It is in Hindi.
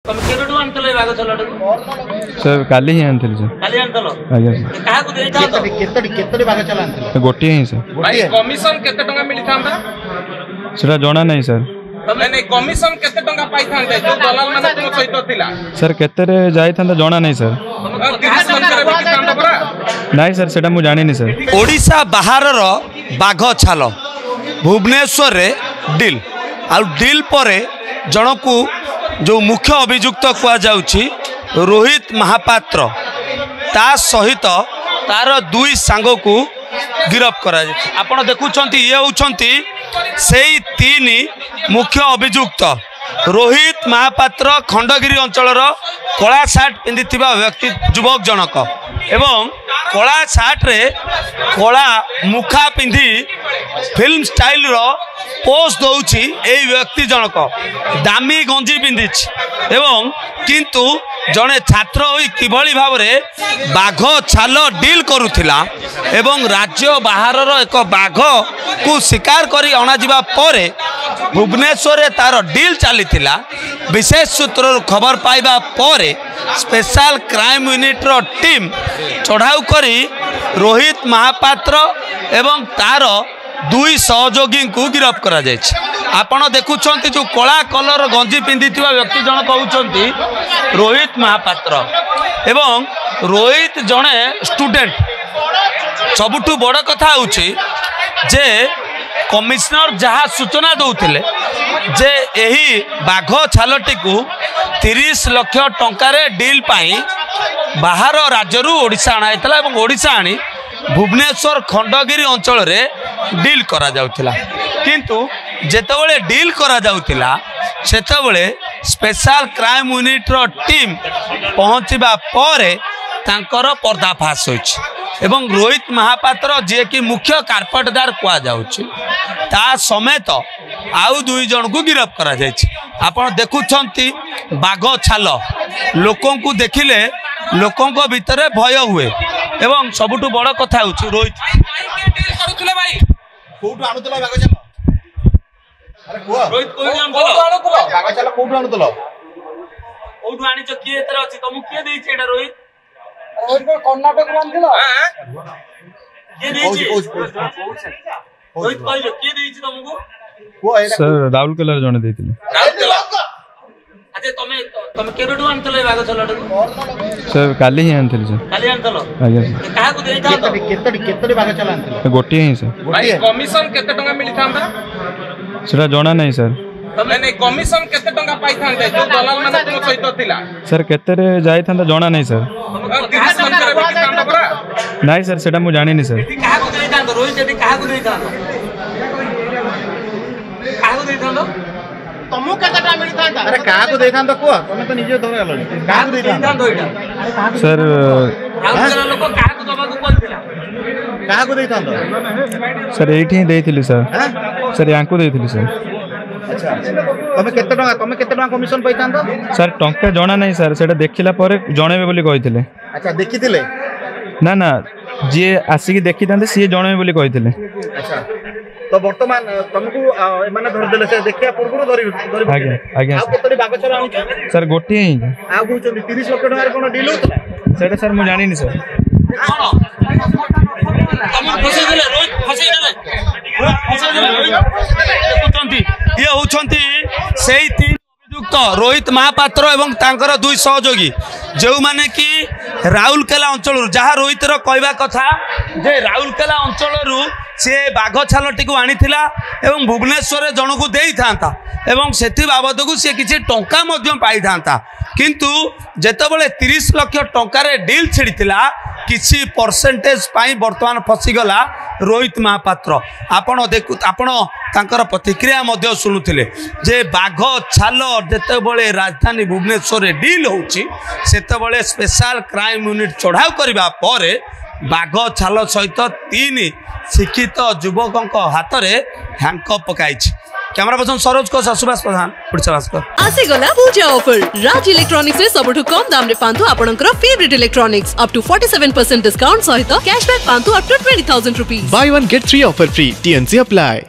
तुम केबेडु आनतले बाग चलाडू सर काली ही आनथले सर काली आनतलो आज्ञा काहा को देई थांतो केतडी बाग चला आनथले गोटी ही सर भाई कमिशन केते टंका मिली थांदा सेटा जणा नहीं सर नहीं कमिशन केते टंका पाई थांते जो दलाल माने तुम सहित थिला सर केते रे जाई थांदा जणा नहीं सर 30 लाख रे बिकी थांदा परा नहीं सर सेटा मु जानि नहीं सर ओडिशा बाहर रो बाघ छाल भुवनेश्वर रे डील आ डील परे जनकू जो मुख्य अभियुक्त कुआ जाउछि रोहित महापात्र ता सहित तार दुई सांग को गिरफ्त करा जाय आपण देखुछंती ये होछंती सेई तीन मुख्य अभियुक्त रोहित महापात्र खंडगिरी अंचल कला सार्ट पिंधि व्यक्ति युवक जनक एवं कला सार्ट रे कला मुखा पिंधि फिल्म स्टाइल रो पोस्ट दौची एई व्यक्ति जनक दामी गंजी पिंधि एवं किंतु जड़े छात्र होई किभली भाव रे बाघ छाल डील करुथिला एवं राज्य बाहर एक बाघ को शिकार करी अणा जिबा परे भुवनेश्वर तार डील चलीथिला विशेष सूत्र खबर पाइबा परे स्पेशल क्राइम यूनिट रो टीम चढ़ाऊ करी रोहित महापात्र एवं तार दुई सहयोगी को गिरफ्त करा जायछि आपण देखुछंती जो कला कलर गंजी पिंधि व्यक्ति जन कहउछंती रोहित महापात्र एवं रोहित जने स्टूडेंट सबुठु बड़ कथा होछि जे कमिश्नर जहाँ सूचना दौथिले जे एही बाघ छालटी को 30 लाख टंकार डील पाई बाहर राज्य ओडिशा आना एवं ओडिशा आनी भुवनेश्वर खंडगिरी अंचल रे डील करा जाउथिला किंतु जेतेबेले डील करा जाउथिला सेतेबेले स्पेशल क्राइम यूनिट रो टीम पहुंचबा परे तांकर पर्दाफाश होइछ एवं रोहित महापात्र जे कि मुख्य कारपेटदार कुआ जाउछि ता समेत आउ दुई जन को गिरफ्त करा जायछि आपण देखुछंती बाघ छाल लोकों को देखिले लोकों को भीतर भय हुए एवं सबुठु बड़ कथा होछि रोहित करूथले भाई कोठु आनुतला बाग चला अरे कुआ रोहित कोइ आनुतला बाग चला कोठु आनुतला कोठु आनी छ किए एतरा अछि तुम किए देइ छै एटा रोहित रोहित को कर्नाटक बांधिला किए देइ छै रोहित कहले किए देइ छै तुमको कुआ एटा सर राहुल कलर जने देथिले राहुल केला अजे तुम केबेडु आनतले बाग चलाडू सर काली ही आनथले सर काली आनतलो आज्ञा काहा को देइ थांतो केतडी बाग चला आनथले गोटी ही सर भाई कमिशन केते टंका मिली थांदा सेटा जणा नहीं सर नहीं कमिशन केते टंका पाई थांते जो दलाल माने तुम सहित थिला सर केते रे जाई थांदा जणा नहीं सर 30 लाख रे बिकी थांदा परा नहीं सर सेटा मु जानि नहीं सर काहा को देइ थांतो रोहित जेटी काहा को देइ थांतो काहा को देइ थांतो तमु केतटा मिली थांता अरे का को देखान तो कुआ तमे तो निजे धरे गलनी का को देखान थांतो एटा सर राउर लोक काहा को दबा को कहथिला का को देखान तो सर एठी ही देथिली सर सर यांको देथिली सर अच्छा तमे केते टका कमिशन पैतान तो सर टंका जणा नहीं सर सेटा देखिला परे जणेबे बोली कहिथिले अच्छा देखिथिले ना ना जे आसी देखि थांते सी जणेबे बोली कहिथिले अच्छा तो वर्तमान तुमको माने धर देले से देखिया पूर्व धरि आज्ञा आज्ञा आ केतडी बाग चला आउछ सर गोटी ही आ कहउछन 30 लाख टका कोन डील होतला सेटा सर मु जानि नहीं सर तुम फसे देले रोहित फसे देले देखुछंती ये होछंती सेई तीन अभियुक्त रोहित महापात्र एवं तांकर दुई सहयोगी जो माने कि राउरकेला अंचल जहाँ रोहित कहवा कथा जे राउरकेला अंचल सी बाघ छालटी को आनी एवं भुवनेश्वर जन को दे था एवं से बाबद को सी किसी टंका पाई था किंतु जेतेबेले 30 लाख टंकार डील छिड़ीला किसी परसेंटेज पाई वर्तमान फसीगला रोहित महापात्र आपण देखु आपण तांकर प्रतिक्रिया मध्य शुणुले जे बाघ छाल जेतेबेले राजधानी भुवनेश्वर डील होची सेतेबेले स्पेशल क्राइम यूनिट चढ़ाऊ करबा परे बाघ छाल सहित 3 शिक्षित युवकों हाथ में हैंडकफ पकाई। कैमरा पर्सन सरोज को सुभाष प्रधान ओडिशा भास्कर आसीगला पूजा ऑफर राज इलेक्ट्रॉनिक्स रे सबठु कम दाम रे पांतु आपनकर favourite electronics up to 47% discount सहित कैशबैक पांतु up to 20,000 rupees buy 1 get 3 offer free TNC apply.